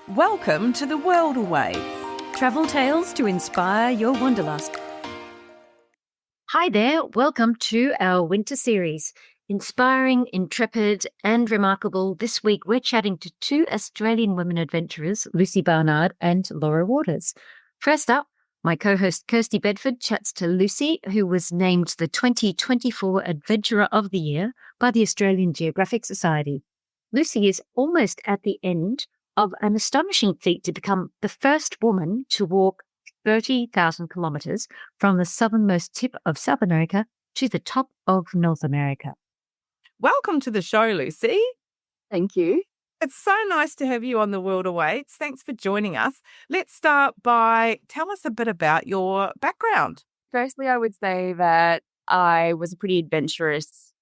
Welcome to the World Awaits. Travel tales to inspire your wanderlust. Hi there, welcome to our winter series. Inspiring, intrepid and remarkable, this week we're chatting to two Australian women adventurers, Lucy Barnard and Laura Waters. First up, my co-host Kirsty Bedford chats to Lucy, who was named the 2024 Adventurer of the Year by the Australian Geographic Society. Lucy is almost at the end of an astonishing feat to become the first woman to walk 30,000 kilometres from the southernmost tip of South America to the top of North America. Welcome to the show, Lucy. Thank you. It's so nice to have you on the World Awaits. Thanks for joining us. Let's start by tell us a bit about your background. Firstly, I would say that I was a pretty adventurous,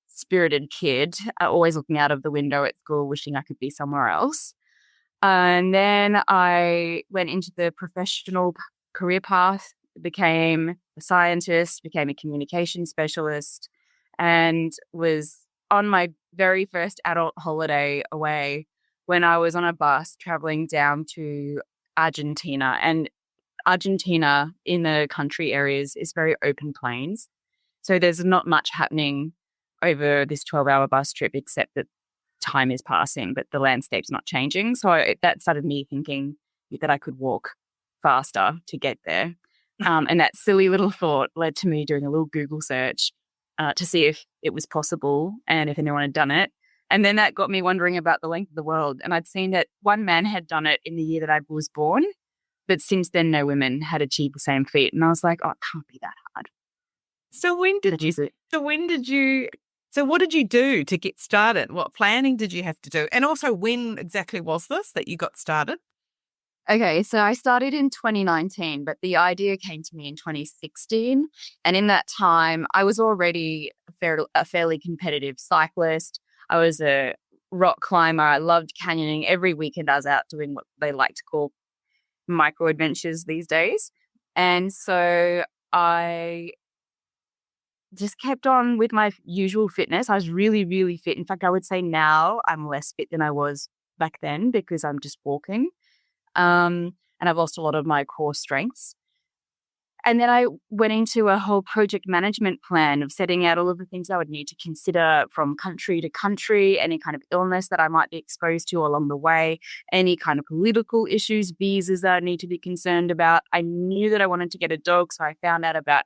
spirited kid, always looking out of the window at school, wishing I could be somewhere else. And then I went into the professional career path, became a scientist, became a communication specialist, and was on my very first adult holiday away when I was on a bus traveling down to Argentina. And Argentina in the country areas is very open plains. So there's not much happening over this 12-hour bus trip except that time is passing, but the landscape's not changing. So that started me thinking that I could walk faster to get there. And that silly little thought led to me doing a little Google search to see if it was possible and if anyone had done it. And then that got me wondering about the length of the world. And I'd seen that one man had done it in the year that I was born, but since then no women had achieved the same feat. And I was like, oh, it can't be that hard. So what did you do to get started? What planning did you have to do? And also, when exactly was this that you got started? Okay, so I started in 2019, but the idea came to me in 2016. And in that time, I was already a fairly competitive cyclist. I was a rock climber. I loved canyoning. Every weekend I was out doing what they like to call micro adventures these days. And so I just kept on with my usual fitness. I was really, really fit. In fact, I would say now I'm less fit than I was back then because I'm just walking. And I've lost a lot of my core strengths. And then I went into a whole project management plan of setting out all of the things I would need to consider from country to country, any kind of illness that I might be exposed to along the way, any kind of political issues, visas that I need to be concerned about. I knew that I wanted to get a dog, so I found out about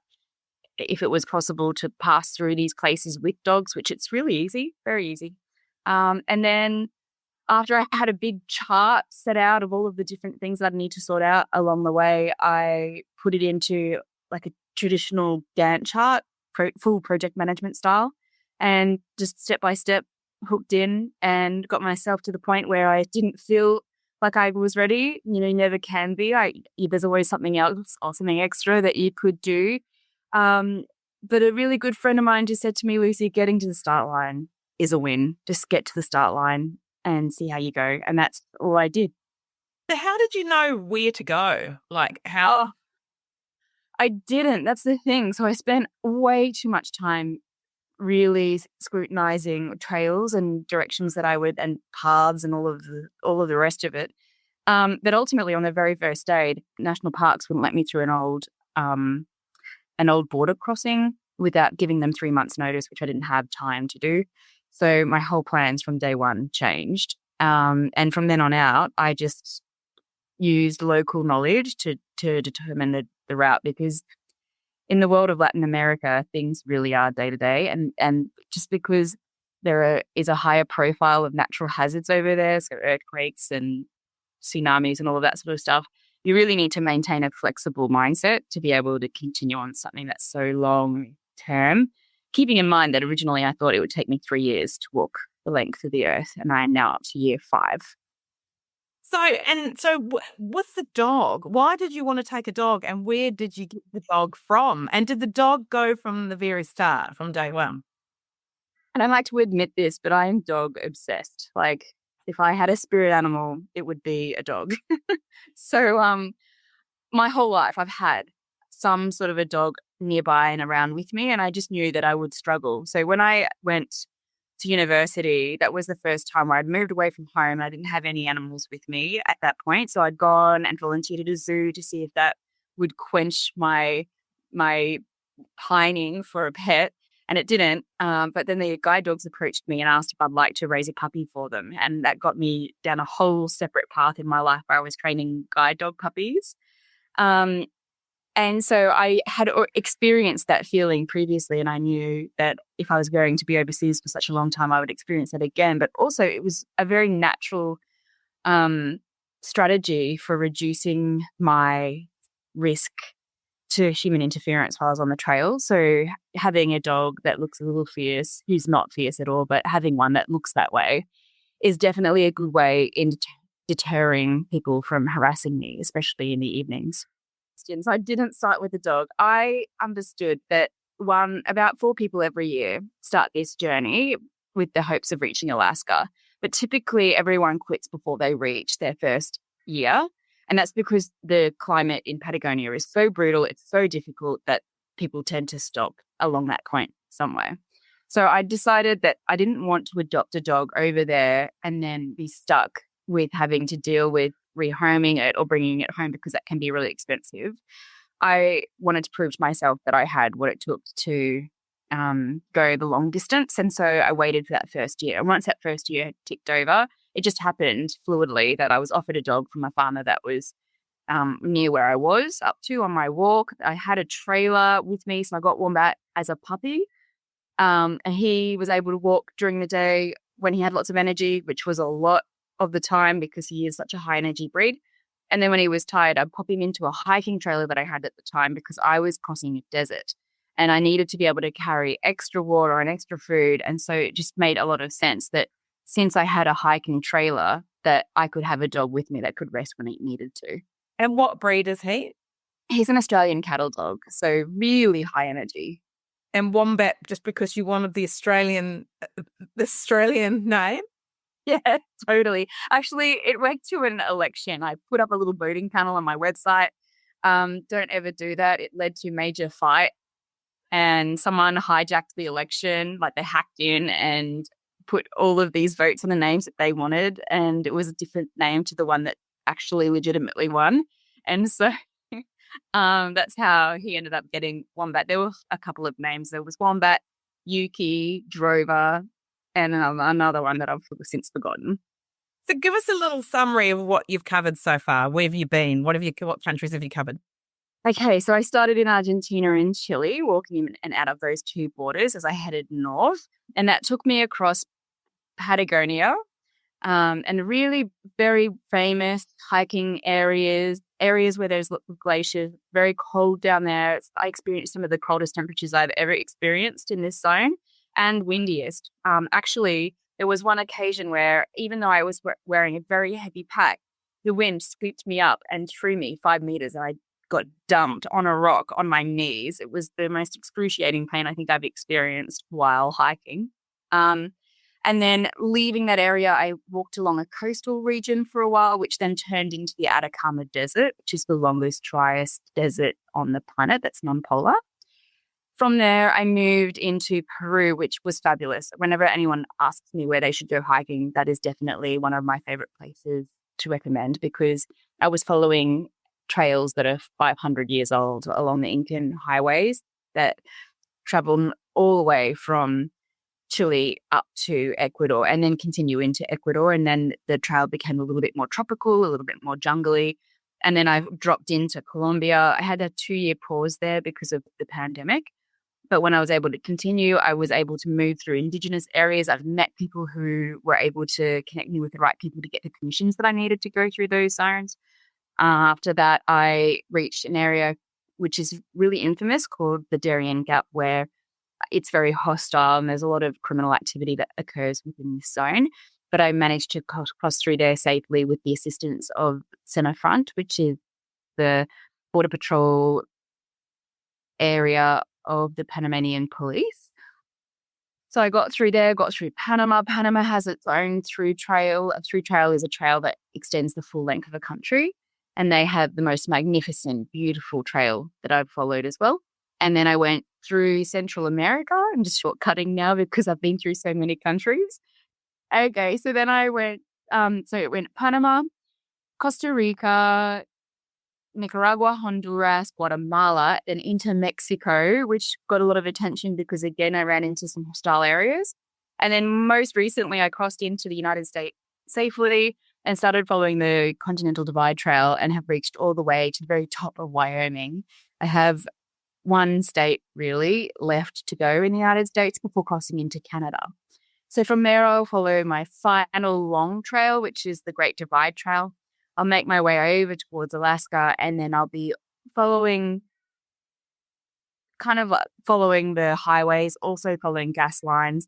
if it was possible to pass through these places with dogs, which it's really easy, very easy. And then after I had a big chart set out of all of the different things that I need to sort out along the way, I put it into like a traditional Gantt chart, full project management style, and just step by step hooked in and got myself to the point where I didn't feel like I was ready. You never can be. There's always something else or something extra that you could do. But a really good friend of mine just said to me, Lucy, getting to the start line is a win. Just get to the start line and see how you go. And that's all I did. So how did you know where to go? Like how? I didn't. That's the thing. So I spent way too much time really scrutinizing trails and directions that I would, and paths and all of the rest of it. But ultimately on the very first day, national parks wouldn't let me through an old border crossing without giving them 3 months notice, which I didn't have time to do. So my whole plans from day one changed. And from then on out, I just used local knowledge to determine the route, because in the world of Latin America, things really are day to day. And just because there is a higher profile of natural hazards over there, so earthquakes and tsunamis and all of that sort of stuff, you really need to maintain a flexible mindset to be able to continue on something that's so long term, keeping in mind that originally I thought it would take me 3 years to walk the length of the earth, and I am now up to year 5. So with the dog, why did you want to take a dog, and where did you get the dog from? And did the dog go from the very start, from day one? And I like to admit this, but I am dog obsessed. Like, if I had a spirit animal, it would be a dog. So my whole life I've had some sort of a dog nearby and around with me, and I just knew that I would struggle. So when I went to university, that was the first time where I'd moved away from home. I didn't have any animals with me at that point. So I'd gone and volunteered at a zoo to see if that would quench my pining for a pet. And it didn't. But then the guide dogs approached me and asked if I'd like to raise a puppy for them. And that got me down a whole separate path in my life where I was training guide dog puppies. And so I had experienced that feeling previously, and I knew that if I was going to be overseas for such a long time, I would experience that again. But also it was a very natural strategy for reducing my risk to human interference while I was on the trail. So having a dog that looks a little fierce, who's not fierce at all, but having one that looks that way is definitely a good way in deterring people from harassing me, especially in the evenings. So I didn't start with a dog. I understood that about 4 people every year start this journey with the hopes of reaching Alaska. But typically everyone quits before they reach their first year. And that's because the climate in Patagonia is so brutal, it's so difficult that people tend to stop along that point somewhere. So I decided that I didn't want to adopt a dog over there and then be stuck with having to deal with rehoming it or bringing it home, because that can be really expensive. I wanted to prove to myself that I had what it took to go the long distance. And so I waited for that first year. And once that first year ticked over, it just happened fluidly that I was offered a dog from a farmer that was near where I was up to on my walk. I had a trailer with me, so I got Wombat as a puppy. And he was able to walk during the day when he had lots of energy, which was a lot of the time because he is such a high energy breed. And then when he was tired, I'd pop him into a hiking trailer that I had at the time because I was crossing a desert and I needed to be able to carry extra water and extra food. And so it just made a lot of sense that since I had a hiking trailer, that I could have a dog with me that could rest when it needed to. And what breed is he? He's an Australian cattle dog, so really high energy. And Wombat, just because you wanted the Australian name? Yeah, totally. Actually, it went to an election. I put up a little voting panel on my website. Don't ever do that. It led to major fight and someone hijacked the election. Like they hacked in and put all of these votes on the names that they wanted. And it was a different name to the one that actually legitimately won. And so that's how he ended up getting Wombat. There were a couple of names. There was Wombat, Yuki, Drover, and another one that I've since forgotten. So give us a little summary of what you've covered so far. Where have you been? What countries have you covered? Okay, so I started in Argentina and Chile, walking in and out of those 2 borders as I headed north. And that took me across Patagonia and really very famous hiking areas where there's lots of glaciers, very cold down there. I experienced some of the coldest temperatures I've ever experienced in this zone. And windiest. Actually, there was one occasion where even though I was wearing a very heavy pack, the wind scooped me up and threw me 5 meters and I got dumped on a rock on my knees. It was the most excruciating pain I think I've experienced while hiking. And then leaving that area, I walked along a coastal region for a while, which then turned into the Atacama Desert, which is the longest, driest desert on the planet that's non-polar. From there, I moved into Peru, which was fabulous. Whenever anyone asks me where they should go hiking, that is definitely one of my favorite places to recommend because I was following trails that are 500 years old along the Incan highways that travel all the way from Chile up to Ecuador and then continue into Ecuador. And then the trail became a little bit more tropical, a little bit more jungly. And then I dropped into Colombia. I had a 2-year pause there because of the pandemic. But when I was able to continue, I was able to move through Indigenous areas. I've met people who were able to connect me with the right people to get the permissions that I needed to go through those zones. After that, I reached an area which is really infamous called the Darien Gap, where it's very hostile and there's a lot of criminal activity that occurs within this zone. But I managed to cross through there safely with the assistance of Senafront, which is the Border Patrol area of the Panamanian police. So I got through there, got through Panama. Panama has its own through trail. A through trail is a trail that extends the full length of a country. And they have the most magnificent, beautiful trail that I've followed as well. And then I went through Central America. I'm just shortcutting now because I've been through so many countries. Okay, so then I went, it went Panama, Costa Rica, Nicaragua, Honduras, Guatemala, then into Mexico, which got a lot of attention because, again, I ran into some hostile areas. And then most recently, I crossed into the United States safely and started following the Continental Divide Trail and have reached all the way to the very top of Wyoming. I have one state really left to go in the United States before crossing into Canada. So from there, I'll follow my final long trail, which is the Great Divide Trail. I'll make my way over towards Alaska, and then I'll be following the highways, also following gas lines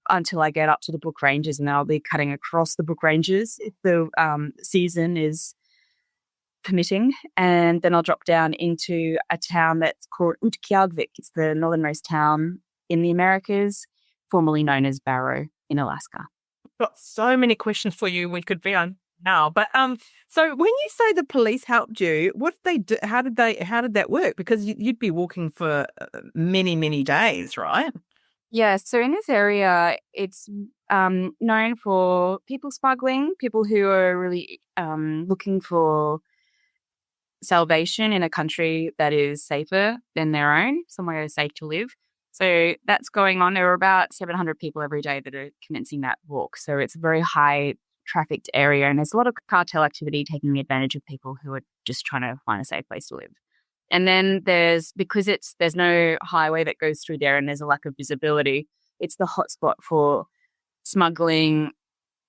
until I get up to the Book Ranges, and then I'll be cutting across the Book Ranges if the season is permitting. And then I'll drop down into a town that's called Utqiagvik. It's the northernmost town in the Americas, formerly known as Barrow in Alaska. Got so many questions for you. We could be on now, but so when you say the police helped you, what did they do? How did that work? Because you'd be walking for many days, right? Yeah, so in this area, it's known for people smuggling, people who are really looking for salvation in a country that is safer than their own, somewhere safe to live. So that's going on. There are about 700 people every day that are commencing that walk. So it's a very high trafficked area, and there's a lot of cartel activity taking advantage of people who are just trying to find a safe place to live. And then there's no highway that goes through there, and there's a lack of visibility. It's the hotspot for smuggling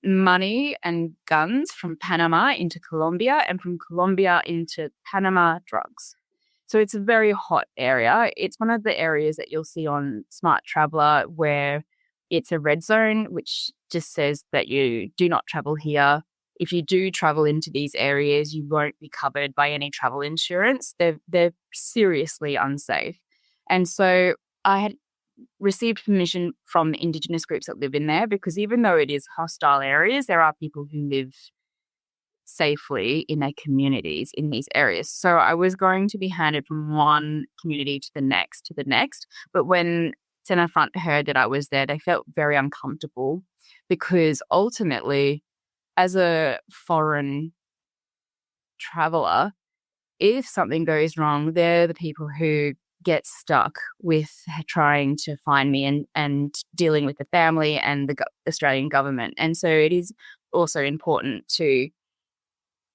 money and guns from Panama into Colombia, and from Colombia into Panama drugs. So it's a very hot area. It's one of the areas that you'll see on Smart Traveller where it's a red zone, which just says that you do not travel here. If you do travel into these areas, you won't be covered by any travel insurance. They're seriously unsafe. And so I had received permission from Indigenous groups that live in there, because even though it is hostile areas, there are people who live safely in their communities in these areas. So I was going to be handed from one community to the next. But when Centre Front heard that I was there, they felt very uncomfortable, because ultimately, as a foreign traveller, if something goes wrong, they're the people who get stuck with trying to find me and dealing with the family and the Australian government. And so it is also important to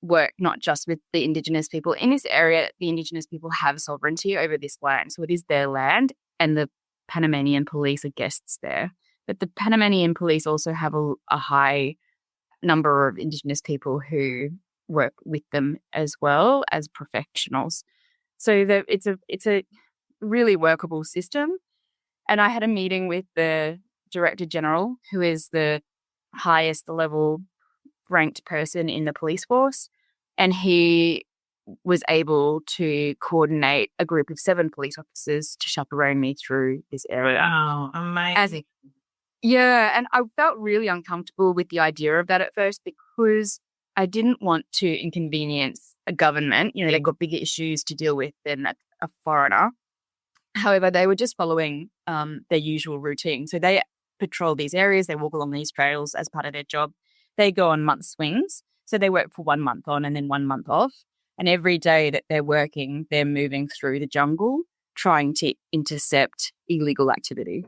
work not just with the Indigenous people. In this area, the Indigenous people have sovereignty over this land. So it is their land, and the Panamanian police are guests there. But the Panamanian police also have a high number of Indigenous people who work with them as well as professionals. So it's a really workable system. And I had a meeting with the Director General, who is the highest level ranked person in the police force, and he was able to coordinate a group of 7 police officers to chaperone me through this area. Wow, amazing. Yeah, and I felt really uncomfortable with the idea of that at first, because I didn't want to inconvenience a government. You know, they've got bigger issues to deal with than a foreigner. However, they were just following their usual routine. So they patrol these areas, they walk along these trails as part of their job. They go on month swings. So they work for 1 month on and then 1 month off. And every day that they're working, they're moving through the jungle, trying to intercept illegal activity.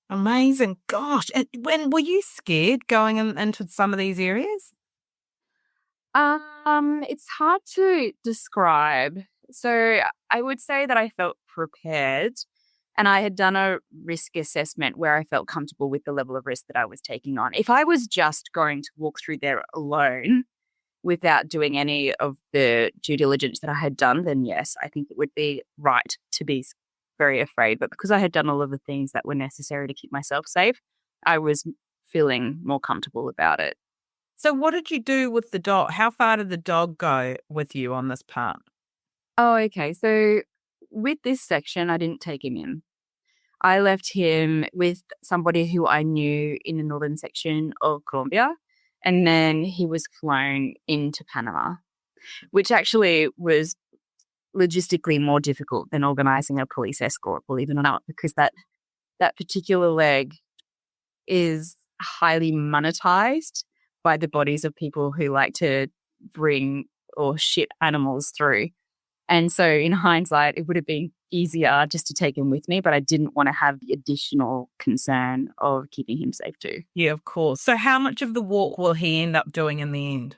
Amazing. Gosh. And were you scared going into some of these areas? It's hard to describe. So I would say that I felt prepared, and I had done a risk assessment where I felt comfortable with the level of risk that I was taking on. If I was just going to walk through there alone without doing any of the due diligence that I had done, then yes, I think it would be right to be very afraid. But because I had done all of the things that were necessary to keep myself safe, I was feeling more comfortable about it. So what did you do with the dog? How far did the dog go with you on this part? Oh, okay. So with this section, I didn't take him in. I left him with somebody who I knew in the northern section of Colombia, and then he was flown into Panama, which actually was logistically more difficult than organizing a police escort, believe it or not, because that particular leg is highly monetized by the bodies of people who like to bring or ship animals through. And so in hindsight, it would have been easier just to take him with me, but I didn't want to have the additional concern of keeping him safe too. Yeah, of course. So how much of the walk will he end up doing in the end?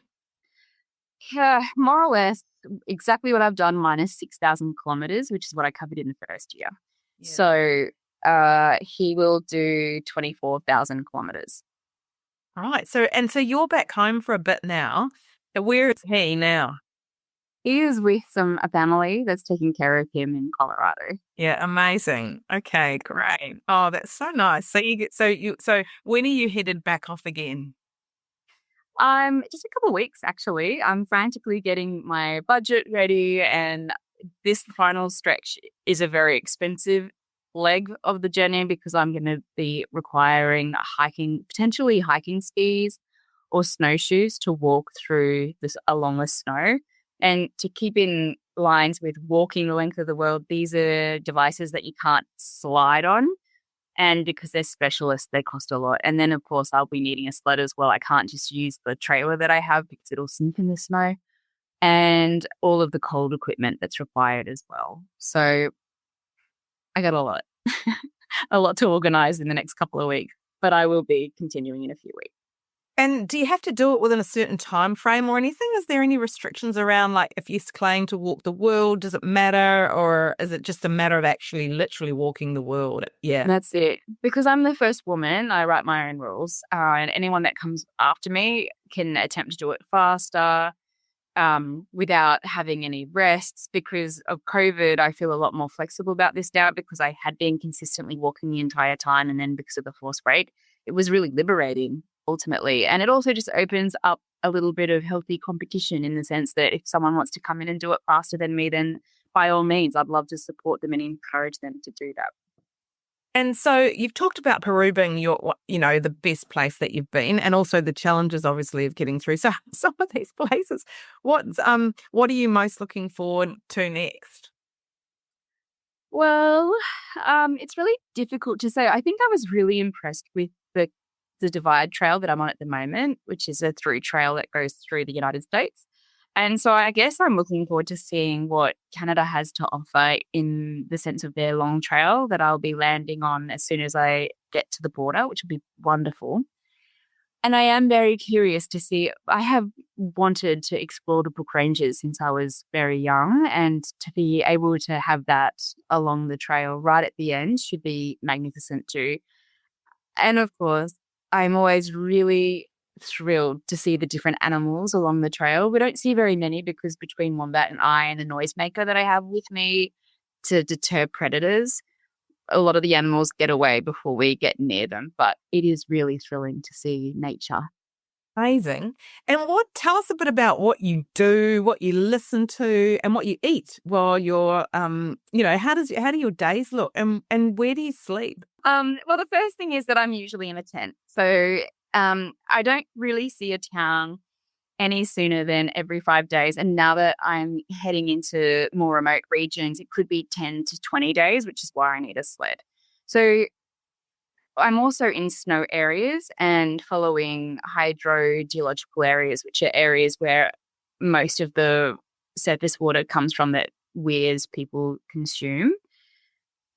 Yeah, more or less exactly what I've done minus 6,000 kilometers, which is what I covered in the first year. Yeah. So he will do 24,000 kilometers. Right. So you're back home for a bit now. So where is he now? He is with a family that's taking care of him in Colorado. Yeah, amazing. Okay, great. Oh, that's so nice. So when are you headed back off again? Just a couple of weeks actually. I'm frantically getting my budget ready, and this final stretch is a very expensive leg of the journey because I'm going to be requiring potentially hiking skis or snowshoes to walk through this along the snow. And to keep in lines with walking the length of the world, these are devices that you can't slide on. And because they're specialists, they cost a lot. And then, of course, I'll be needing a sled as well. I can't just use the trailer that I have because it'll sink in the snow, and all of the cold equipment that's required as well. So I got a lot, a lot to organize in the next couple of weeks, but I will be continuing in a few weeks. And do you have to do it within a certain time frame or anything? Is there any restrictions around, like, if you claim to walk the world, does it matter? Or is it just a matter of actually literally walking the world? Yeah. That's it. Because I'm the first woman, I write my own rules. And anyone that comes after me can attempt to do it faster without having any rests. Because of COVID, I feel a lot more flexible about this now because I had been consistently walking the entire time. And then because of the forced break, it was really liberating ultimately. And it also just opens up a little bit of healthy competition in the sense that if someone wants to come in and do it faster than me, then by all means, I'd love to support them and encourage them to do that. And so you've talked about Peru being the best place that you've been, and also the challenges, obviously, of getting through. So some of these places, what are you most looking forward to next? Well, it's really difficult to say. I think I was really impressed with the Divide Trail that I'm on at the moment, which is a through trail that goes through the United States. And so I guess I'm looking forward to seeing what Canada has to offer in the sense of their long trail that I'll be landing on as soon as I get to the border, which will be wonderful. And I am very curious to see. I have wanted to explore the book ranges since I was very young, and to be able to have that along the trail right at the end should be magnificent too. And of course, I'm always really thrilled to see the different animals along the trail. We don't see very many because between Wombat and I and the noisemaker that I have with me to deter predators, a lot of the animals get away before we get near them. But it is really thrilling to see nature. Amazing. And tell us a bit about what you do, what you listen to, and what you eat while you're, how do your days look, and where do you sleep? Well, the first thing is that I'm usually in a tent. So I don't really see a town any sooner than every 5 days. And now that I'm heading into more remote regions, it could be 10 to 20 days, which is why I need a sled. So I'm also in snow areas and following hydrogeological areas, which are areas where most of the surface water comes from that we as people consume.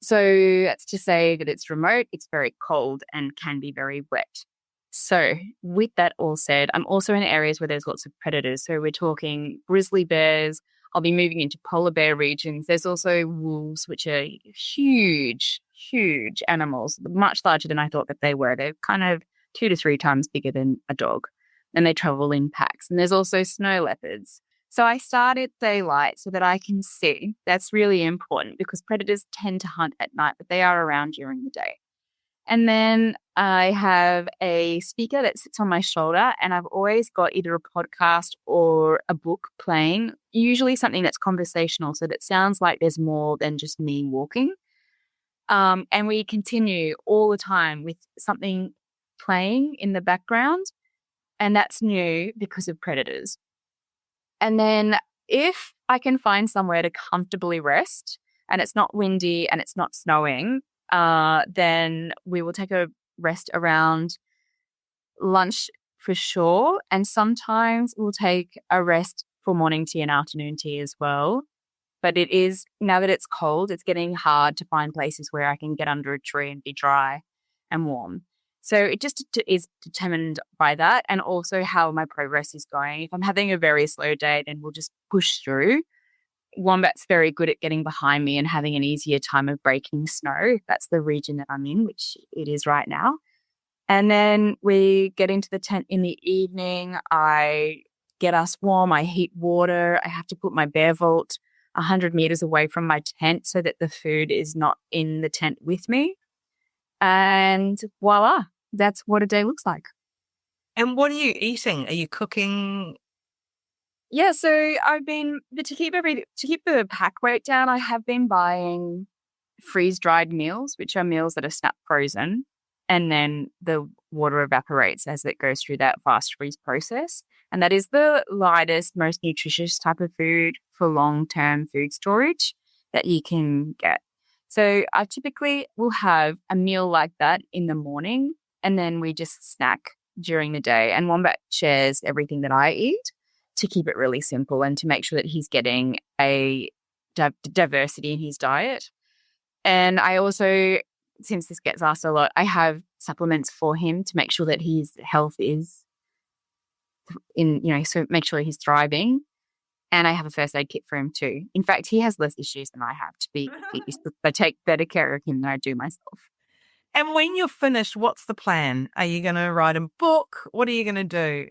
So that's to say that it's remote, it's very cold, and can be very wet. So with that all said, I'm also in areas where there's lots of predators. So we're talking grizzly bears. I'll be moving into polar bear regions. There's also wolves, which are huge, huge animals, much larger than I thought that they were. They're kind of 2 to 3 times bigger than a dog, and they travel in packs. And there's also snow leopards. So I start at daylight so that I can see. That's really important because predators tend to hunt at night, but they are around during the day. And then I have a speaker that sits on my shoulder, and I've always got either a podcast or a book playing, usually something that's conversational so that sounds like there's more than just me walking. And we continue all the time with something playing in the background, and that's new because of predators. And then if I can find somewhere to comfortably rest and it's not windy and it's not snowing, then we will take a rest around lunch for sure. And sometimes we'll take a rest for morning tea and afternoon tea as well. But it is, now that it's cold, it's getting hard to find places where I can get under a tree and be dry and warm. So it just is determined by that, and also how my progress is going. If I'm having a very slow day, then we'll just push through. Wombat's very good at getting behind me and having an easier time of breaking snow. If that's the region that I'm in, which it is right now. And then we get into the tent in the evening. I get us warm. I heat water. I have to put my bear vault 100 meters away from my tent so that the food is not in the tent with me. And voila, that's what a day looks like. And what are you eating? Are you cooking? Yeah, so I've been to keep the pack weight down. I have been buying freeze dried meals, which are meals that are snap frozen, and then the water evaporates as it goes through that fast freeze process. And that is the lightest, most nutritious type of food for long-term food storage that you can get. So I typically will have a meal like that in the morning, and then we just snack during the day. And Wombat shares everything that I eat to keep it really simple and to make sure that he's getting a diversity in his diet. And I also, since this gets asked a lot, I have supplements for him to make sure that his health is so make sure he's thriving. And I have a first aid kit for him too. In fact, he has less issues than I have, to be completely. I take better care of him than I do myself. And when you're finished, what's the plan? Are you going to write a book? What are you going to do?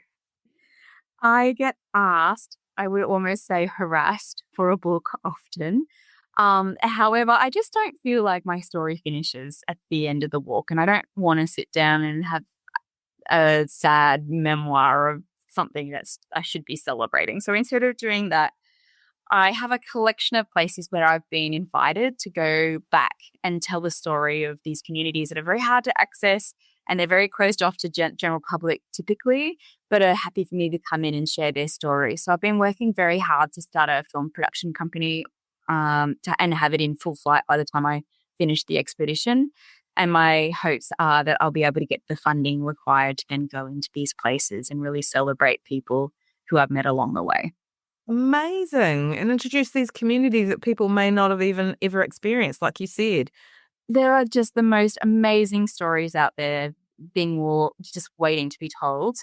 I get asked, I would almost say harassed for a book often. However, I just don't feel like my story finishes at the end of the walk, and I don't want to sit down and have a sad memoir of something I should be celebrating. So instead of doing that, I have a collection of places where I've been invited to go back and tell the story of these communities that are very hard to access, and they're very closed off to general public typically, but are happy for me to come in and share their story. So I've been working very hard to start a film production company and have it in full flight by the time I finish the expedition. And my hopes are that I'll be able to get the funding required to then go into these places and really celebrate people who I've met along the way. Amazing. And introduce these communities that people may not have even ever experienced, like you said. There are just the most amazing stories out there just waiting to be told.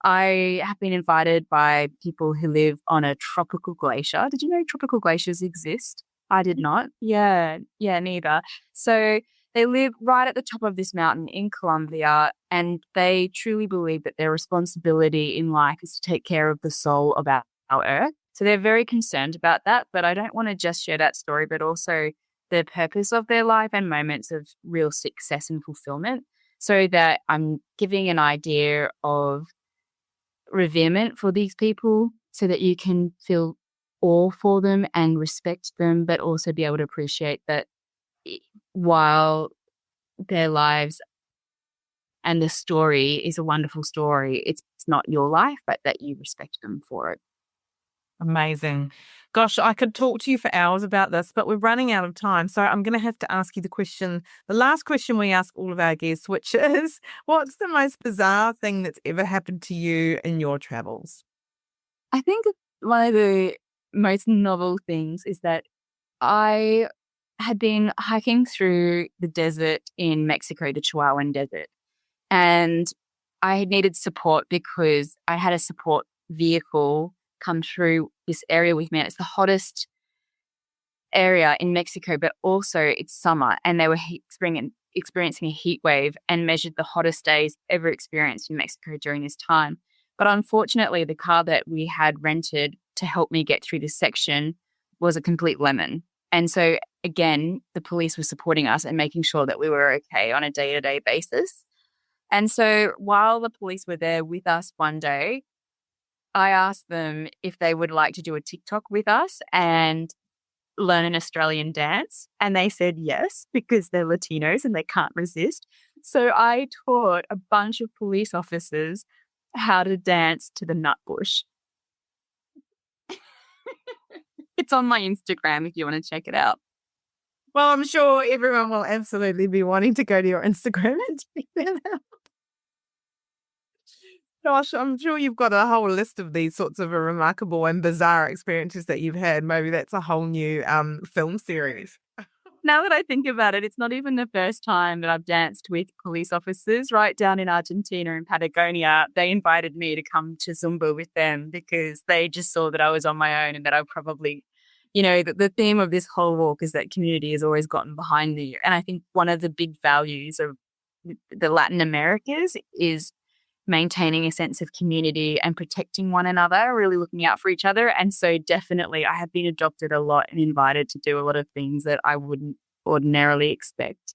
I have been invited by people who live on a tropical glacier. Did you know tropical glaciers exist? I did not. Yeah, neither. So they live right at the top of this mountain in Colombia, and they truly believe that their responsibility in life is to take care of the soul of our Earth. So they're very concerned about that, but I don't want to just share that story, but also the purpose of their life and moments of real success and fulfillment, so that I'm giving an idea of reverement for these people so that you can feel awe for them and respect them, but also be able to appreciate that while their lives and the story is a wonderful story, it's not your life, but that you respect them for it. Amazing. Gosh, I could talk to you for hours about this, but we're running out of time. So I'm going to have to ask you the last question we ask all of our guests, which is, what's the most bizarre thing that's ever happened to you in your travels? I think one of the most novel things is that I had been hiking through the desert in Mexico, the Chihuahuan Desert, and I had needed support because I had a support vehicle come through this area with me. And it's the hottest area in Mexico, but also it's summer, and they were experiencing a heat wave and measured the hottest days ever experienced in Mexico during this time. But unfortunately, the car that we had rented to help me get through this section was a complete lemon. And so, again, the police were supporting us and making sure that we were okay on a day-to-day basis. And so while the police were there with us one day, I asked them if they would like to do a TikTok with us and learn an Australian dance. And they said yes, because they're Latinos and they can't resist. So I taught a bunch of police officers how to dance to the nut bush. It's on my Instagram if you want to check it out. Well, I'm sure everyone will absolutely be wanting to go to your Instagram and check that out. Gosh, I'm sure you've got a whole list of these sorts of remarkable and bizarre experiences that you've had. Maybe that's a whole new film series. Now that I think about it, it's not even the first time that I've danced with police officers. Right down in Argentina, in Patagonia, they invited me to come to Zumba with them because they just saw that I was on my own and that I probably, the theme of this whole walk is that community has always gotten behind you. And I think one of the big values of the Latin Americas is maintaining a sense of community and protecting one another, really looking out for each other. And so definitely I have been adopted a lot and invited to do a lot of things that I wouldn't ordinarily expect.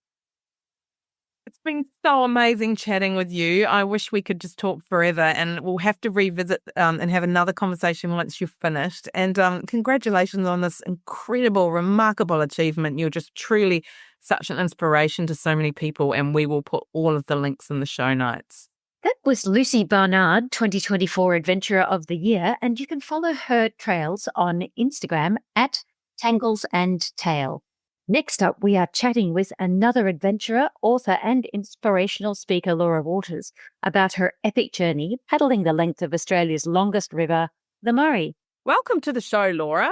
It's been so amazing chatting with you. I wish we could just talk forever, and we'll have to revisit and have another conversation once you've finished. And congratulations on this incredible, remarkable achievement. You're just truly such an inspiration to so many people, and we will put all of the links in the show notes. That was Lucy Barnard, 2024 Adventurer of the Year, and you can follow her trails on Instagram at Tangles and Tail. Next up, we are chatting with another adventurer, author and inspirational speaker, Laura Waters, about her epic journey paddling the length of Australia's longest river, the Murray. Welcome to the show, Laura.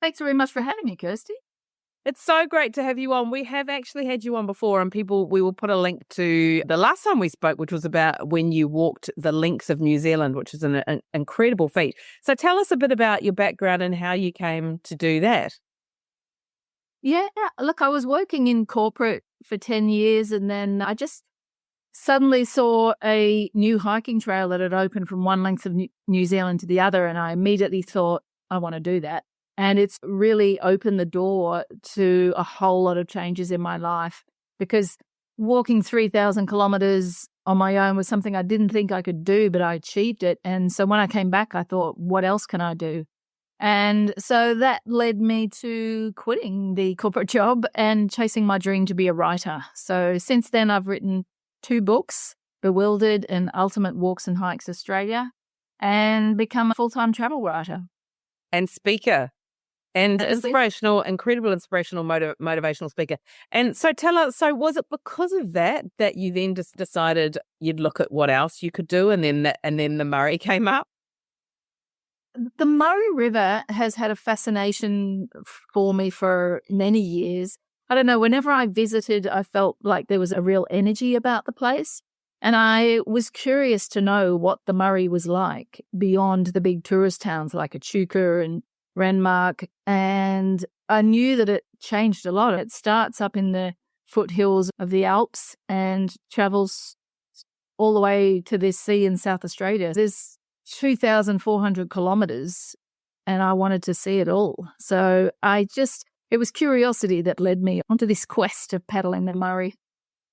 Thanks very much for having me, Kirsty. It's so great to have you on. We have actually had you on before, and we will put a link to the last time we spoke, which was about when you walked the lengths of New Zealand, which is an incredible feat. So tell us a bit about your background and how you came to do that. Yeah, look, I was working in corporate for 10 years, and then I just suddenly saw a new hiking trail that had opened from one length of New Zealand to the other, and I immediately thought, I want to do that. And it's really opened the door to a whole lot of changes in my life, because walking 3,000 kilometers on my own was something I didn't think I could do, but I achieved it. And so when I came back, I thought, what else can I do? And so that led me to quitting the corporate job and chasing my dream to be a writer. So since then, I've written 2 books, Bewildered and Ultimate Walks and Hikes Australia, and become a full-time travel writer. And speaker. And inspirational, incredible inspirational, motivational speaker. And so tell us, so was it because of that you then just decided you'd look at what else you could do, and then the Murray came up? The Murray River has had a fascination for me for many years. I don't know, whenever I visited, I felt like there was a real energy about the place. And I was curious to know what the Murray was like beyond the big tourist towns like Echuca and Renmark, and I knew that it changed a lot. It starts up in the foothills of the Alps and travels all the way to this sea in South Australia. There's 2,400 kilometres, and I wanted to see it all. So it was curiosity that led me onto this quest of paddling the Murray.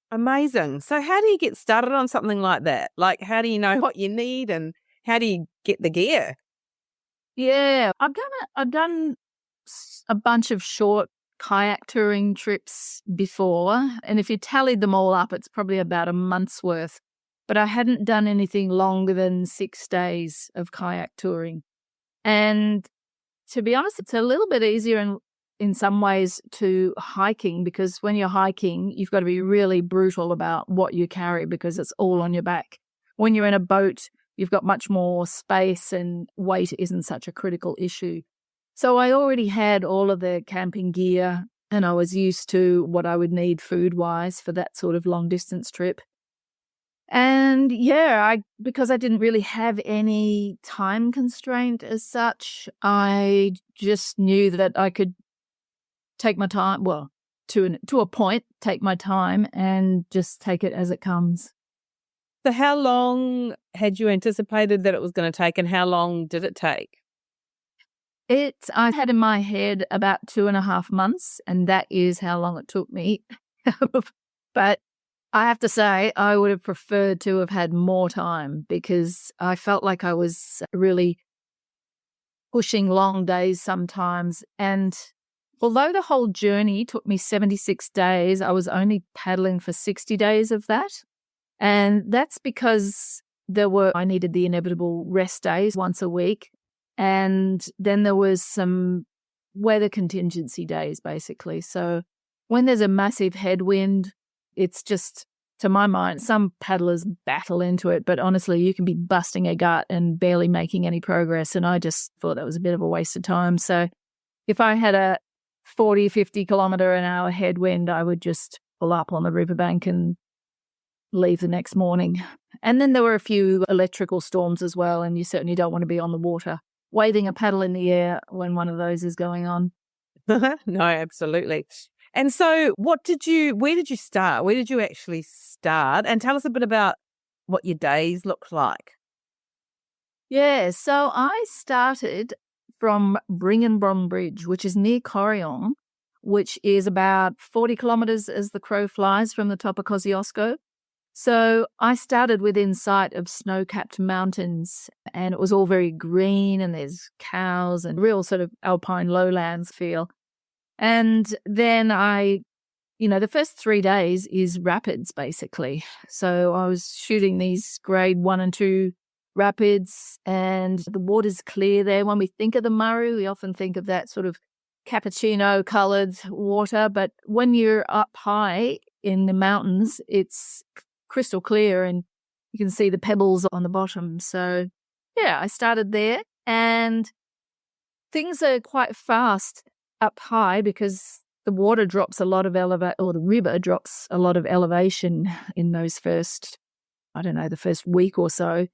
Amazing. So how do you get started on something like that? Like, how do you know what you need, and how do you get the gear? Yeah, I've done a bunch of short kayak touring trips before, and if you tallied them all up, it's probably about a month's worth. But I hadn't done anything longer than 6 days of kayak touring. And to be honest, it's a little bit easier in some ways to hiking, because when you're hiking, you've got to be really brutal about what you carry because it's all on your back. When you're in a boat, you've got much more space and weight isn't such a critical issue. So I already had all of the camping gear, and I was used to what I would need food-wise for that sort of long-distance trip. And yeah, because I didn't really have any time constraint as such, I just knew that I could take my time, well, to a point, take my time and just take it as it comes. So how long had you anticipated that it was going to take, and how long did it take? I had in my head about 2.5 months, and that is how long it took me. But I have to say, I would have preferred to have had more time, because I felt like I was really pushing long days sometimes. And although the whole journey took me 76 days, I was only paddling for 60 days of that. And that's because I needed the inevitable rest days once a week. And then there was some weather contingency days, basically. So when there's a massive headwind, it's just, to my mind, some paddlers battle into it, but honestly, you can be busting a gut and barely making any progress. And I just thought that was a bit of a waste of time. So if I had a 40, 50 kilometre an hour headwind, I would just pull up on the riverbank and leave the next morning. And then there were a few electrical storms as well, and you certainly don't want to be on the water waving a paddle in the air when one of those is going on. No, absolutely. And so where did you start? Where did you actually start? And tell us a bit about what your days looked like. Yeah, so I started from Bringanbron Bridge, which is near Corryong, which is about 40 kilometres as the crow flies from the top of Kosciuszko. So I started within sight of snow-capped mountains, and it was all very green, and there's cows and real sort of alpine lowlands feel. And then the first 3 days is rapids, basically. So I was shooting these grade 1 and 2 rapids, and the water's clear there. When we think of the Murray, we often think of that sort of cappuccino-coloured water, but when you're up high in the mountains, it's crystal clear and you can see the pebbles on the bottom. So yeah, I started there, and things are quite fast up high because the water drops a lot of the river drops a lot of elevation in those first, the first week or so.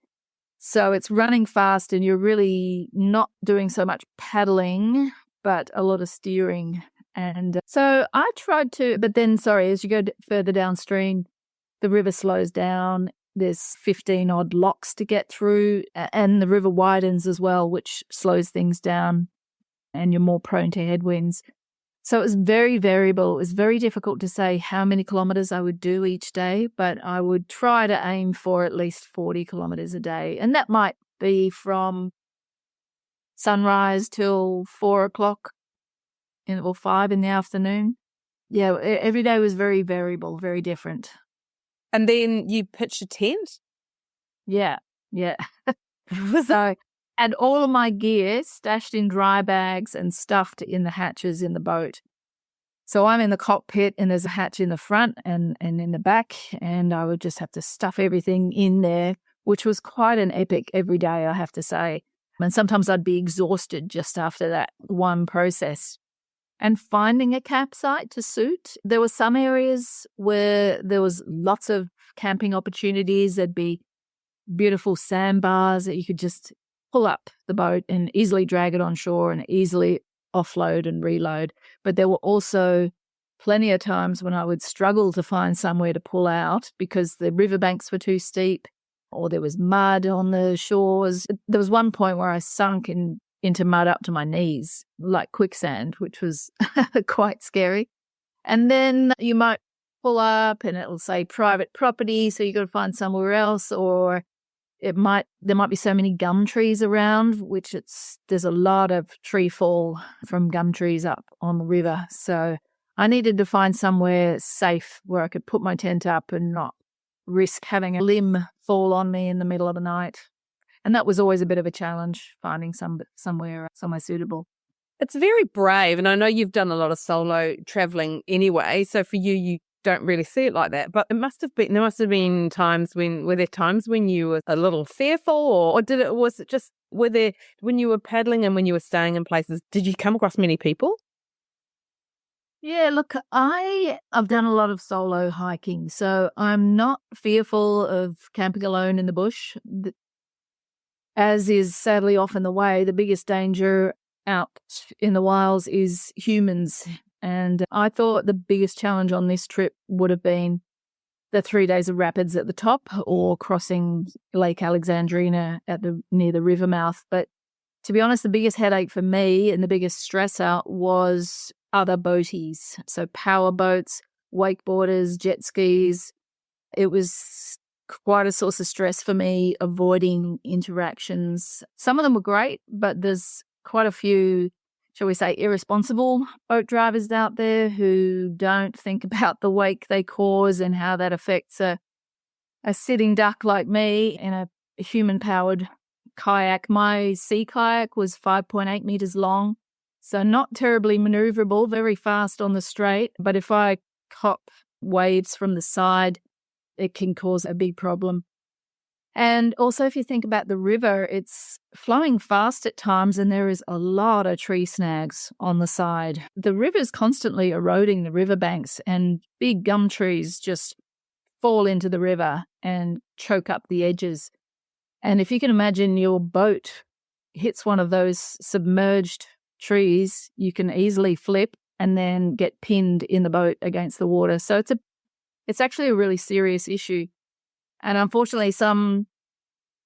So it's running fast and you're really not doing so much paddling, but a lot of steering. And so I tried to, but then, as you go further downstream, the river slows down. There's 15 odd locks to get through, and the river widens as well, which slows things down, and you're more prone to headwinds. So it was very variable. It was very difficult to say how many kilometres I would do each day, but I would try to aim for at least 40 kilometres a day. And that might be from sunrise till 4 o'clock or 5 in the afternoon. Yeah, every day was very variable, very different. And then you pitched a tent? Yeah. So, and all of my gear stashed in dry bags and stuffed in the hatches in the boat. So I'm in the cockpit and there's a hatch in the front and in the back, and I would just have to stuff everything in there, which was quite an epic every day, I have to say. And sometimes I'd be exhausted just after that one process. And finding a campsite to suit. There were some areas where there was lots of camping opportunities. There'd be beautiful sandbars that you could just pull up the boat and easily drag it on shore and easily offload and reload. But there were also plenty of times when I would struggle to find somewhere to pull out because the riverbanks were too steep or there was mud on the shores. There was one point where I sunk into mud up to my knees, like quicksand, which was quite scary. And then you might pull up and it'll say private property, so you got to find somewhere else, or there might be so many gum trees around, which there's a lot of tree fall from gum trees up on the river. So I needed to find somewhere safe where I could put my tent up and not risk having a limb fall on me in the middle of the night. And that was always a bit of a challenge, finding somewhere suitable. It's very brave. And I know you've done a lot of solo traveling anyway. So for you, you don't really see it like that. But there must have been times were there times when you were a little fearful or was it just, when you were paddling and when you were staying in places, did you come across many people? Yeah, look, I've done a lot of solo hiking. So I'm not fearful of camping alone in the bush. As is sadly often the way, the biggest danger out in the wilds is humans. And I thought the biggest challenge on this trip would have been the 3 days of rapids at the top or crossing Lake Alexandrina near the river mouth. But to be honest, the biggest headache for me and the biggest stressor was other boaties. So power boats, wakeboarders, jet skis. It was quite a source of stress for me, avoiding interactions. Some of them were great, but there's quite a few, shall we say, irresponsible boat drivers out there who don't think about the wake they cause and how that affects a sitting duck like me in a human-powered kayak. My sea kayak was 5.8 meters long, so not terribly maneuverable, very fast on the straight. But if I cop waves from the side, it can cause a big problem. And also, if you think about the river, it's flowing fast at times and there is a lot of tree snags on the side. The river's constantly eroding the riverbanks and big gum trees just fall into the river and choke up the edges. And if you can imagine your boat hits one of those submerged trees, you can easily flip and then get pinned in the boat against the water. So it's actually a really serious issue. And unfortunately, some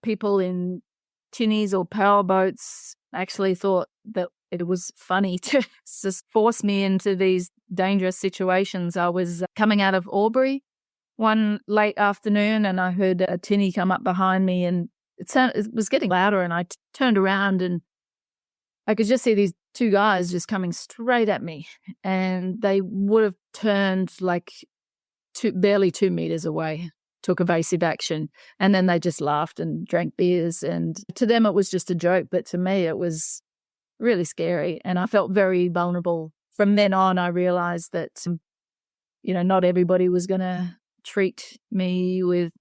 people in tinnies or power boats actually thought that it was funny to just force me into these dangerous situations. I was coming out of Albury one late afternoon and I heard a tinny come up behind me and it was getting louder, and I turned around and I could just see these two guys just coming straight at me, and they would have turned like barely 2 meters away, took evasive action, and then they just laughed and drank beers. And to them, it was just a joke, but to me, it was really scary, and I felt very vulnerable. From then on, I realized that, not everybody was going to treat me with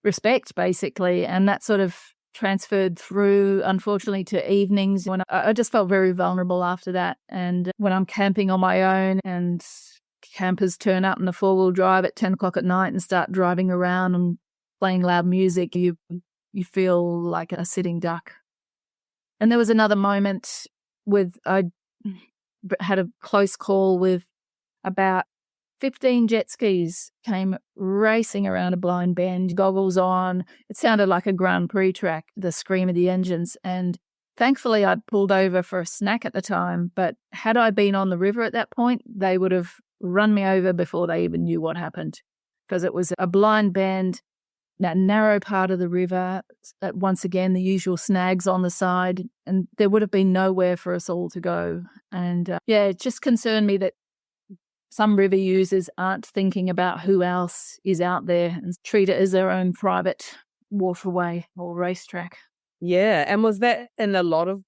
respect, basically, and that sort of transferred through, unfortunately, to evenings when I just felt very vulnerable after that. And when I'm camping on my own and campers turn up in a four-wheel drive at 10 o'clock at night and start driving around and playing loud music, you feel like a sitting duck. And there was another moment I had a close call with about 15 jet skis came racing around a blind bend, goggles on. It sounded like a Grand Prix track, the scream of the engines. And thankfully, I'd pulled over for a snack at the time. But had I been on the river at that point, they would have run me over before they even knew what happened, because it was a blind bend, that narrow part of the river, once again, the usual snags on the side, and there would have been nowhere for us all to go. And it just concerned me that some river users aren't thinking about who else is out there and treat it as their own private waterway or racetrack. Yeah. And was that in a lot of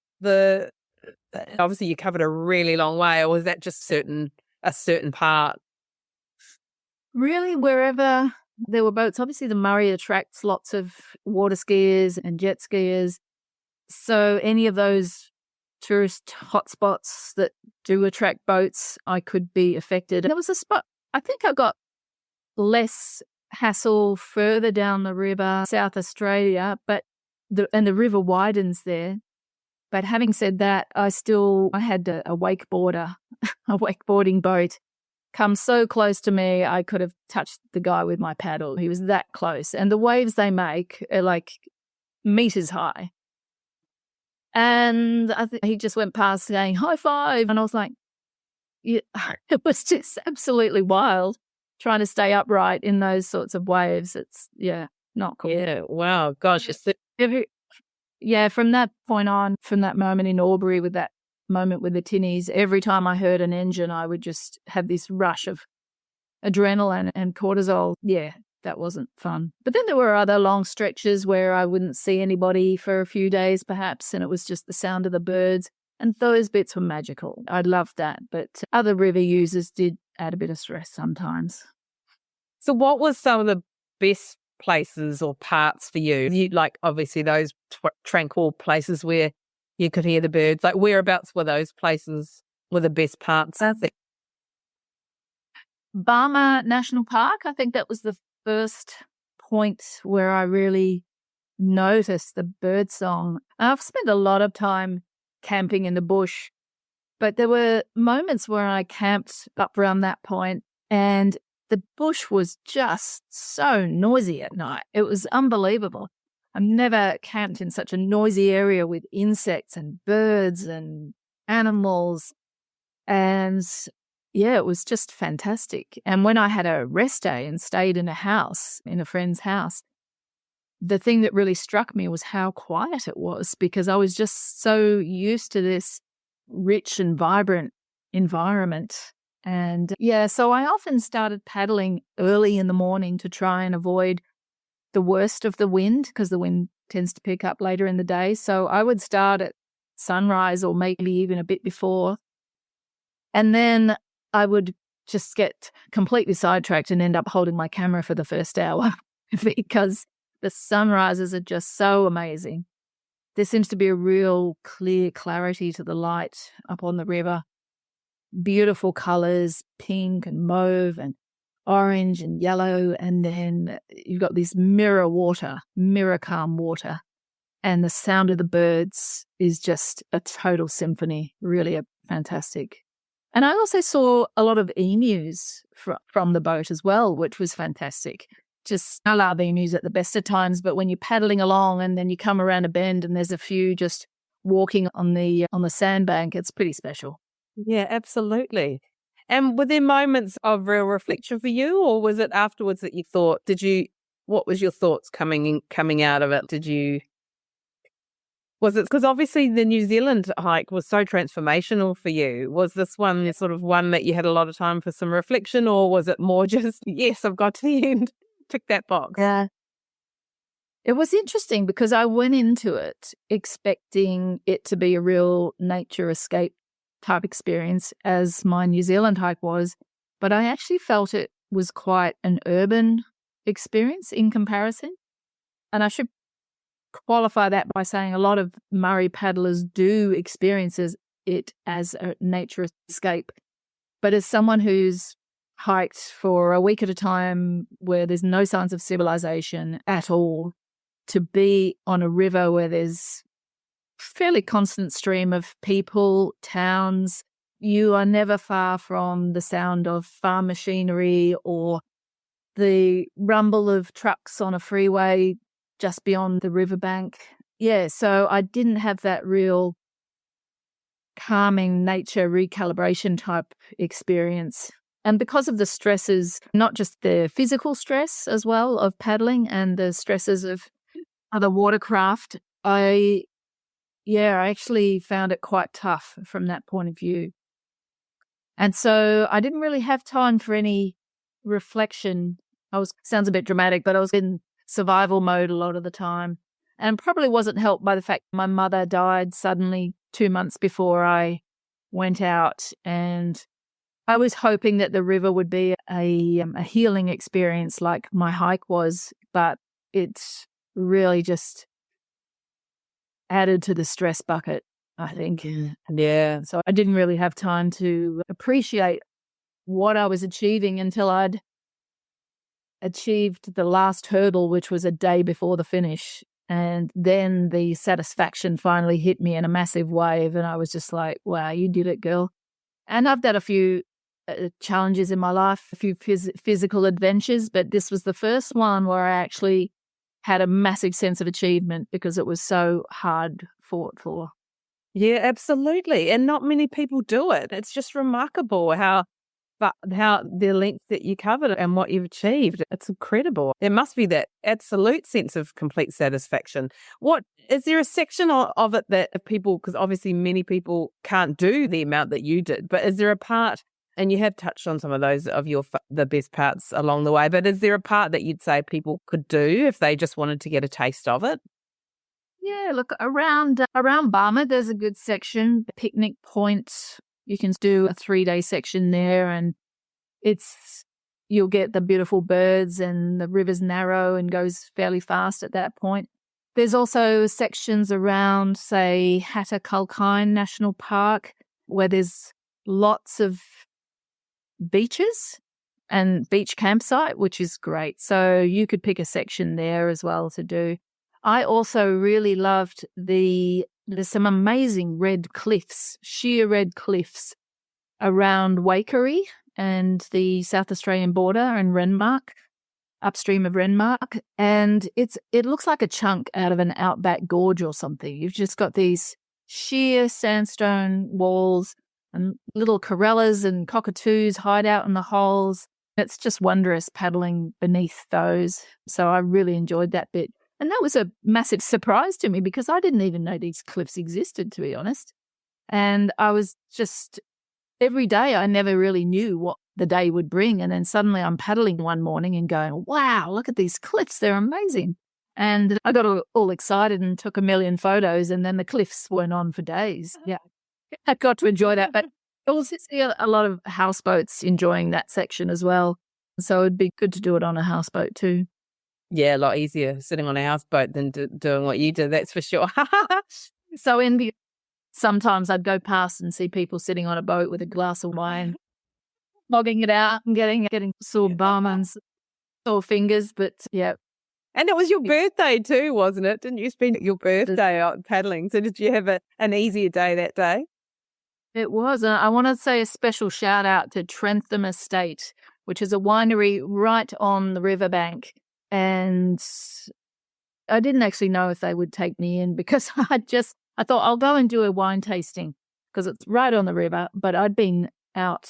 obviously you covered a really long way, or was that just a certain part? Really, wherever there were boats. Obviously, the Murray attracts lots of water skiers and jet skiers. So any of those tourist hotspots that do attract boats, I could be affected. There was a spot, I think I got less hassle further down the river, South Australia, but the river widens there. But having said that, I had a wakeboarder, a wakeboarding boat, come so close to me, I could have touched the guy with my paddle. He was that close. And the waves they make are like meters high. And I think he just went past saying, high five. And I was like, yeah, it was just absolutely wild trying to stay upright in those sorts of waves. It's, not cool. Yeah, wow, gosh. From that point on, from that moment in Albury with that moment with the tinnies, every time I heard an engine, I would just have this rush of adrenaline and cortisol. Yeah, that wasn't fun. But then there were other long stretches where I wouldn't see anybody for a few days perhaps, and it was just the sound of the birds. And those bits were magical. I loved that. But other river users did add a bit of stress sometimes. So what was some of the best places or parts for you? You like obviously those tranquil places where you could hear the birds. Like whereabouts were those places were the best parts? I think Barmah National Park, I think that was the first point where I really noticed the bird song. I've spent a lot of time camping in the bush, but there were moments where I camped up around that point and the bush was just so noisy at night. It was unbelievable. I've never camped in such a noisy area with insects and birds and animals. And it was just fantastic. And when I had a rest day and stayed in a friend's house, the thing that really struck me was how quiet it was, because I was just so used to this rich and vibrant environment. And so I often started paddling early in the morning to try and avoid the worst of the wind, because the wind tends to pick up later in the day. So I would start at sunrise or maybe even a bit before. And then I would just get completely sidetracked and end up holding my camera for the first hour because the sunrises are just so amazing. There seems to be a real clear clarity to the light up on the river. Beautiful colors, pink and mauve and orange and yellow. And then you've got this mirror calm water. And the sound of the birds is just a total symphony, really fantastic. And I also saw a lot of emus from the boat as well, which was fantastic. Just, I love emus at the best of times, but when you're paddling along and then you come around a bend and there's a few just walking on the sandbank, it's pretty special. Yeah, absolutely. And were there moments of real reflection for you, or was it afterwards that you thought, what was your thoughts coming out of it? Was it because obviously the New Zealand hike was so transformational for you? Was this one sort of one that you had a lot of time for some reflection, or was it more just, yes, I've got to the end, tick that box? Yeah. It was interesting because I went into it expecting it to be a real nature escape type experience as my New Zealand hike was, but I actually felt it was quite an urban experience in comparison. And I should qualify that by saying a lot of Murray paddlers do experience it as a nature escape. But as someone who's hiked for a week at a time where there's no signs of civilization at all, to be on a river where there's fairly constant stream of people, towns, you are never far from the sound of farm machinery or the rumble of trucks on a freeway just beyond the riverbank. Yeah, so I didn't have that real calming nature recalibration type experience. And because of the stresses, not just the physical stress as well of paddling and the stresses of other watercraft, I actually found it quite tough from that point of view. And so I didn't really have time for any reflection. Sounds a bit dramatic, but I was in survival mode a lot of the time, and probably wasn't helped by the fact my mother died suddenly 2 months before I went out, and I was hoping that the river would be a healing experience like my hike was, but it's really just added to the stress bucket, I think. Yeah. So I didn't really have time to appreciate what I was achieving until I'd achieved the last hurdle, which was a day before the finish. And then the satisfaction finally hit me in a massive wave. And I was just like, wow, you did it, girl. And I've done a few challenges in my life, a few physical adventures, but this was the first one where I actually had a massive sense of achievement because it was so hard fought for. Yeah, absolutely. And not many people do it. It's just remarkable how the length that you covered and what you've achieved. It's incredible. There must be that absolute sense of complete satisfaction. What is there a section of it that people, because obviously many people can't do the amount that you did, but is there a part, and you have touched on some of those of the best parts along the way, but is there a part that you'd say people could do if they just wanted to get a taste of it? Yeah, look, around Barma, there's a good section, Picnic Point. You can do a 3-day section there, and you'll get the beautiful birds, and the river's narrow and goes fairly fast at that point. There's also sections around, say, Hatta Kulkyne National Park, where there's lots of beaches and beach campsite, which is great. So you could pick a section there as well to do. I also really loved there's some amazing red cliffs, sheer red cliffs around Waikerie and the South Australian border and Renmark, upstream of Renmark. And it looks like a chunk out of an outback gorge or something. You've just got these sheer sandstone walls and little corellas and cockatoos hide out in the holes. It's just wondrous paddling beneath those. So I really enjoyed that bit. And that was a massive surprise to me because I didn't even know these cliffs existed, to be honest. And I was just, every day I never really knew what the day would bring. And then suddenly I'm paddling one morning and going, wow, look at these cliffs. They're amazing. And I got all excited and took a million photos, and then the cliffs went on for days. Yeah, I got to enjoy that. But I also see a lot of houseboats enjoying that section as well. So it'd be good to do it on a houseboat too. Yeah, a lot easier sitting on a houseboat than doing what you did, that's for sure. So sometimes I'd go past and see people sitting on a boat with a glass of wine, logging it out and getting sore bum and sore fingers. But yeah. And it was your birthday too, wasn't it? Didn't you spend your birthday out paddling? So did you have an easier day that day? It was. I want to say a special shout out to Trentham Estate, which is a winery right on the riverbank. And I didn't actually know if they would take me in because I thought I'll go and do a wine tasting because it's right on the river. But I'd been out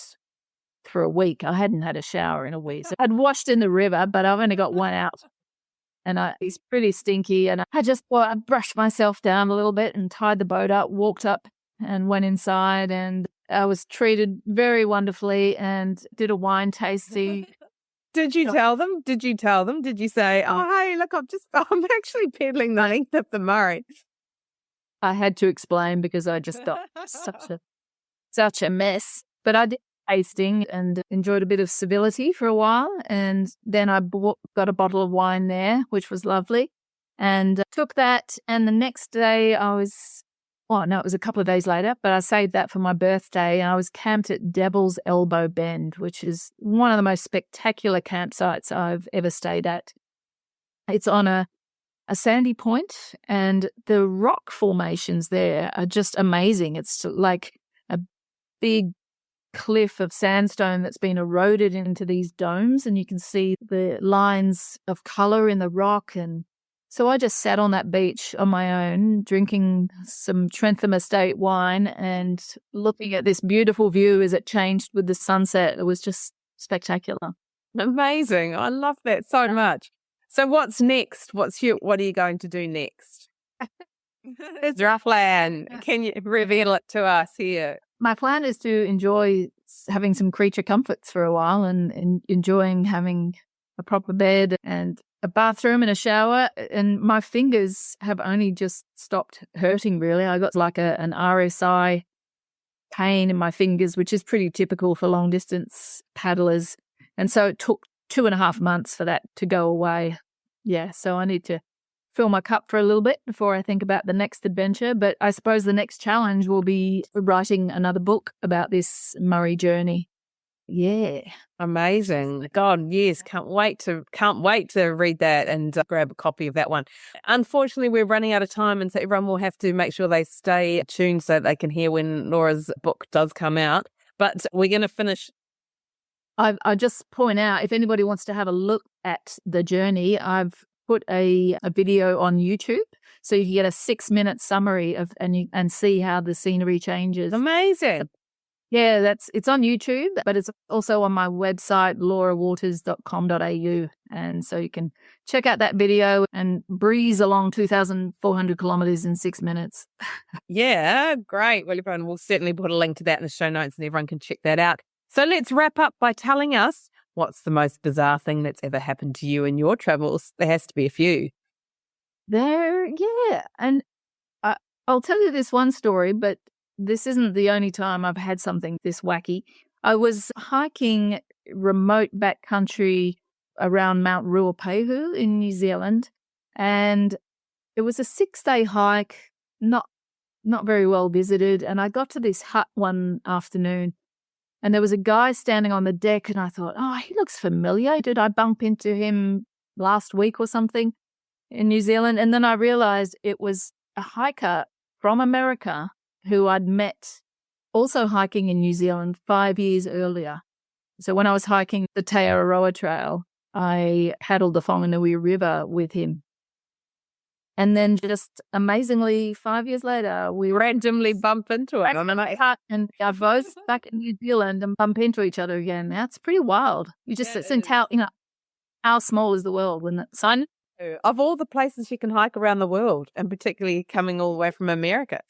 for a week. I hadn't had a shower in a week. So I'd washed in the river, but I've only got one out. And it's pretty stinky. And I brushed myself down a little bit and tied the boat up, walked up and went inside. And I was treated very wonderfully and did a wine tasting. Did you tell them? Did you say, oh, hey, look, I'm actually peddling the length of the Murray? I had to explain because I just got such a mess. But I did tasting and enjoyed a bit of civility for a while. And then I got a bottle of wine there, which was lovely. And took that. And the next day it was a couple of days later, but I saved that for my birthday. And I was camped at Devil's Elbow Bend, which is one of the most spectacular campsites I've ever stayed at. It's on a sandy point, and the rock formations there are just amazing. It's like a big cliff of sandstone that's been eroded into these domes, and you can see the lines of color in the rock. And so I just sat on that beach on my own, drinking some Trentham Estate wine and looking at this beautiful view as it changed with the sunset. It was just spectacular. Amazing. I love that so much. So what's next? What are you going to do next? It's your plan. Can you reveal it to us here? My plan is to enjoy having some creature comforts for a while and enjoying having a proper bed and a bathroom and a shower. And my fingers have only just stopped hurting, really. I got like an RSI pain in my fingers, which is pretty typical for long distance paddlers. And so it took 2.5 months for that to go away. Yeah, so I need to fill my cup for a little bit before I think about the next adventure. But I suppose the next challenge will be writing another book about this Murray journey. Yeah. Amazing. God, yes. Can't wait to read that and grab a copy of that one. Unfortunately, we're running out of time, and so everyone will have to make sure they stay tuned so they can hear when Laura's book does come out. But we're going to finish. I just point out, if anybody wants to have a look at the journey, I've put a video on YouTube, so you can get a 6-minute summary of and see how the scenery changes. Amazing. Yeah, it's on YouTube, but it's also on my website, laurawaters.com.au. And so you can check out that video and breeze along 2,400 kilometres in 6 minutes. Yeah, great. Well, everyone, we'll certainly put a link to that in the show notes and everyone can check that out. So let's wrap up by telling us what's the most bizarre thing that's ever happened to you in your travels. There has to be a few. Yeah. And I'll tell you this one story, but this isn't the only time I've had something this wacky. I was hiking remote backcountry around Mount Ruapehu in New Zealand, and it was a 6-day hike, not very well visited. And I got to this hut one afternoon, and there was a guy standing on the deck, and I thought, oh, he looks familiar. Did I bump into him last week or something in New Zealand? And then I realized it was a hiker from America who I'd met also hiking in New Zealand 5 years earlier. So when I was hiking the Te Araroa Trail, I paddled the Whanganui River with him. And then just amazingly, 5 years later, we randomly bump into it. And our both back in New Zealand and bump into each other again. That's pretty wild. You just sense how small is the world when that's sun. Of all the places you can hike around the world, and particularly coming all the way from America.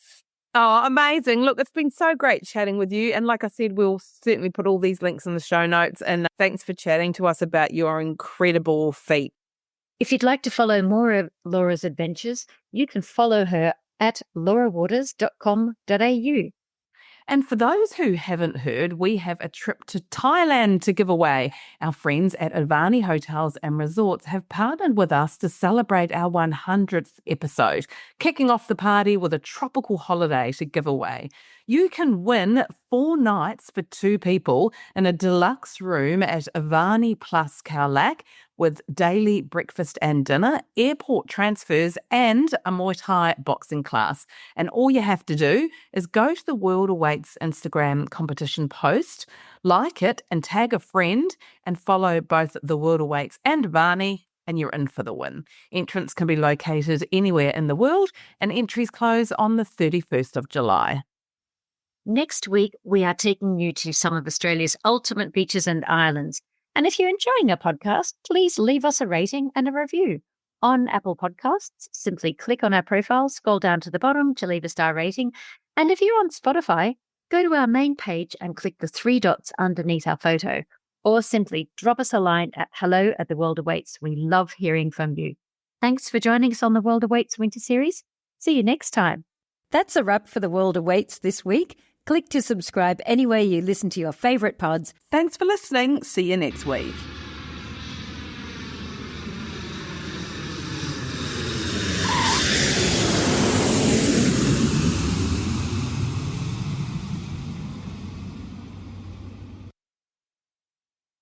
Oh, amazing. Look, it's been so great chatting with you. And like I said, we'll certainly put all these links in the show notes. And thanks for chatting to us about your incredible feat. If you'd like to follow more of Laura's adventures, you can follow her at laurawaters.com.au. And for those who haven't heard, we have a trip to Thailand to give away. Our friends at Avani Hotels and Resorts have partnered with us to celebrate our 100th episode, kicking off the party with a tropical holiday to give away. You can win 4 nights for 2 people in a deluxe room at Avani Plus Khao Lak with daily breakfast and dinner, airport transfers, and a Muay Thai boxing class. And all you have to do is go to the World Awaits Instagram competition post, like it and tag a friend, and follow both the World Awaits and Avani, and you're in for the win. Entrants can be located anywhere in the world, and entries close on the 31st of July. Next week, we are taking you to some of Australia's ultimate beaches and islands. And if you're enjoying our podcast, please leave us a rating and a review. On Apple Podcasts, simply click on our profile, scroll down to the bottom to leave a star rating. And if you're on Spotify, go to our main page and click the 3 dots underneath our photo. Or simply drop us a line at hello@theworldawaits. We love hearing from you. Thanks for joining us on the World Awaits Winter Series. See you next time. That's a wrap for the World Awaits this week. Click to subscribe anywhere you listen to your favourite pods. Thanks for listening. See you next week.